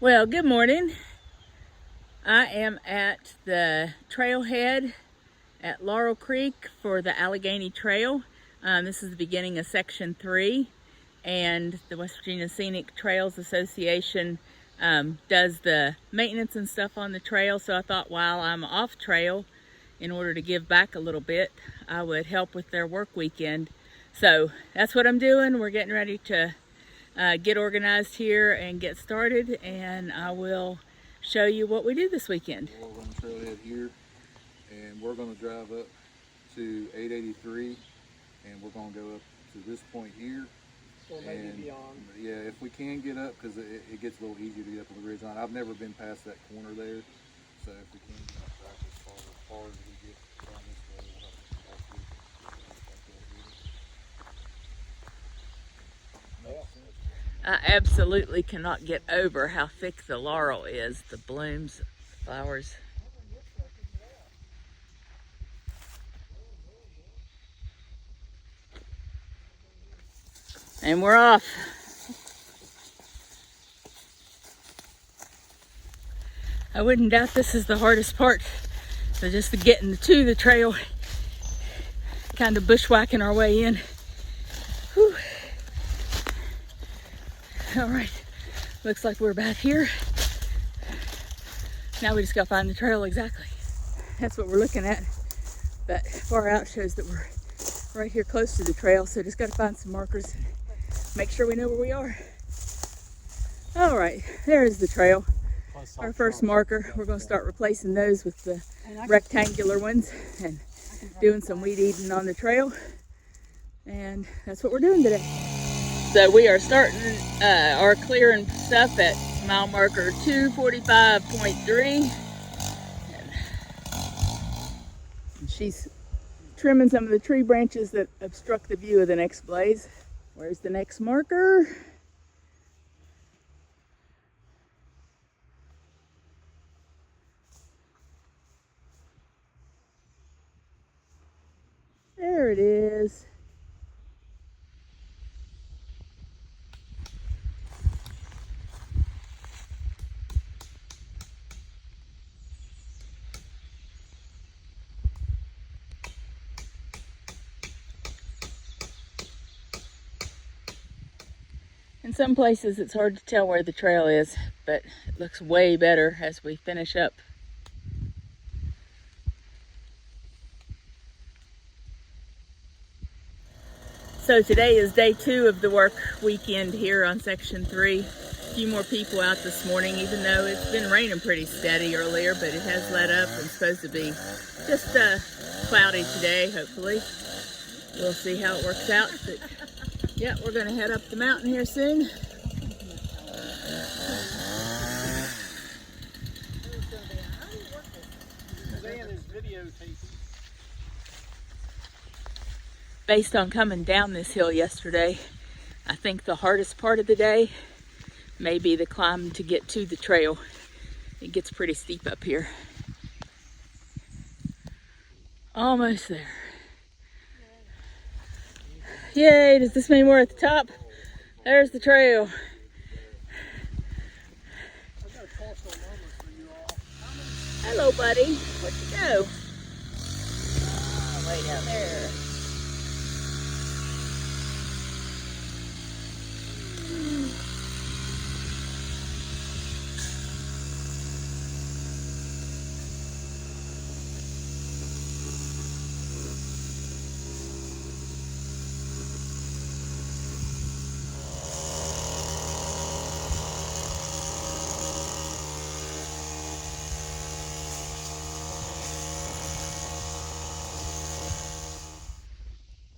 Well, good morning. I am at the trailhead at Laurel Creek for the Allegheny Trail. This is the beginning of Section 3, and the West Virginia Scenic Trails Association does the maintenance and stuff on the trail, so I thought while I'm off trail, in order to give back a little bit, I would help with their work weekend. So that's what I'm doing. We're getting ready to get organized here and get started, and I will show you what we do this weekend. We're on the trailhead here, and we're going to drive up to 883, and we're going to go up to this point here. Or maybe beyond. Yeah, if we can get up, because it gets a little easier to get up on the ridge line. I've never been past that corner there, so if we can get up back as far as we get down this way, we'll have to pass through. I absolutely cannot get over how thick the laurel is, the blooms, flowers. And we're off. I wouldn't doubt this is the hardest part. So just getting to the trail, kind of bushwhacking our way in. Whew. All right, looks like we're back here. Now we just gotta find the trail exactly. That's what we're looking at. That far out shows that we're right here close to the trail, so just gotta find some markers and make sure we know where we are. All right, there's the trail. Our first marker. We're gonna start replacing those with the rectangular ones and doing some weed eating on the trail. And that's what we're doing today. So we are starting our clearing stuff at mile marker 245.3. And she's trimming some of the tree branches that obstruct the view of the next blaze. Where's the next marker? There it is. In some places it's hard to tell where the trail is, but it looks way better as we finish up. So today is day 2 of the work weekend here on Section 3. A few more people out this morning, even though it's been raining pretty steady earlier, but it has let up and it's supposed to be just cloudy today, hopefully. We'll see how it works out. But yeah, we're gonna head up the mountain here soon. Based on coming down this hill yesterday, I think the hardest part of the day may be the climb to get to the trail. It gets pretty steep up here. Almost there. Yay, does this mean we're at the top? There's the trail. Hello, buddy. Where'd you go? Oh, way down there.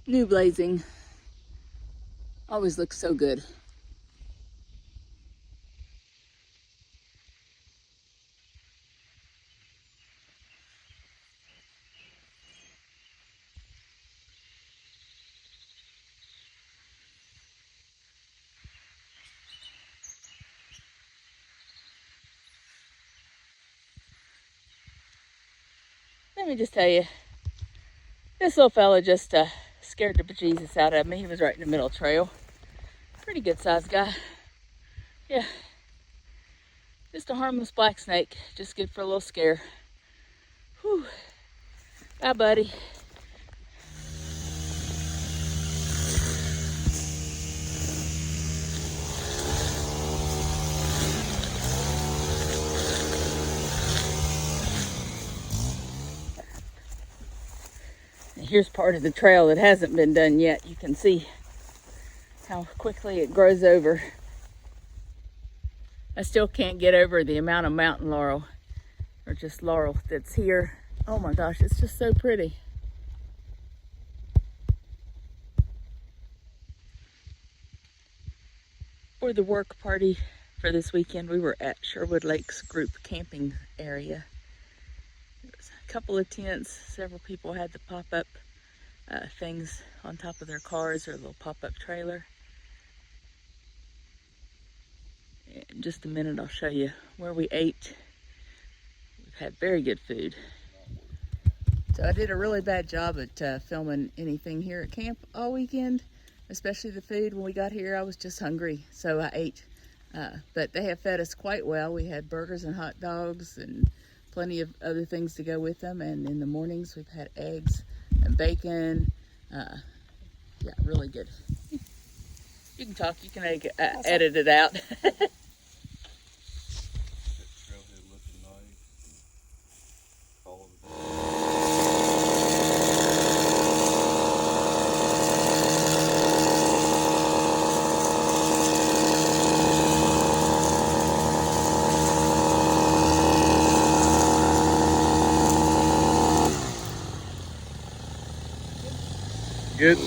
New blazing always looks so good. Let me just tell you, this little fella just scared the bejesus out of me. He was right in the middle trail. Pretty good sized guy. Yeah. Just a harmless black snake, just good for a little scare. Whew. Bye, buddy. Here's part of the trail that hasn't been done yet. You can see how quickly it grows over. I still can't get over the amount of mountain laurel, or just laurel, that's here. Oh my gosh, it's just so pretty. For the work party for this weekend, we were at Sherwood Lakes group camping area. There was a couple of tents, several people had the pop-up things on top of their cars, or a little pop-up trailer. In just a minute I'll show you where we ate. We've had very good food. So I did a really bad job at filming anything here at camp all weekend, especially the food. When we got here I was just hungry, so I ate. But they have fed us quite well. We had burgers and hot dogs and plenty of other things to go with them, and in the mornings we've had eggs and bacon. Yeah, really good. You can talk, you can edit it out. Good.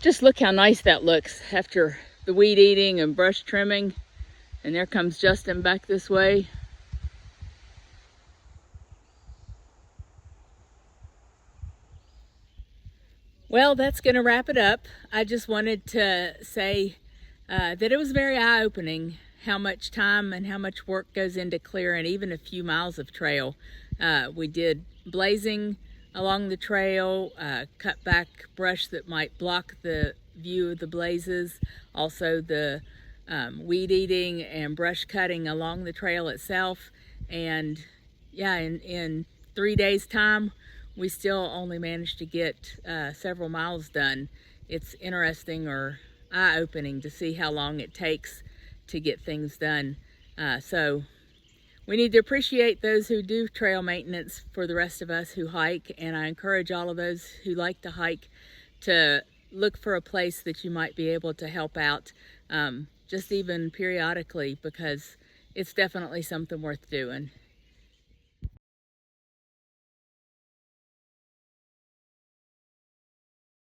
Just look how nice that looks after the weed eating and brush trimming. And there comes Justin back this way. Well, that's going to wrap it up. I just wanted to say that it was very eye-opening how much time and how much work goes into clearing even a few miles of trail. We did blazing along the trail, cut back brush that might block the view of the blazes, also the weed eating and brush cutting along the trail itself. And yeah, in 3 days time we still only managed to get several miles done. It's interesting, or eye-opening, to see how long it takes to get things done. So we need to appreciate those who do trail maintenance for the rest of us who hike, and I encourage all of those who like to hike to look for a place that you might be able to help out, just even periodically, because it's definitely something worth doing.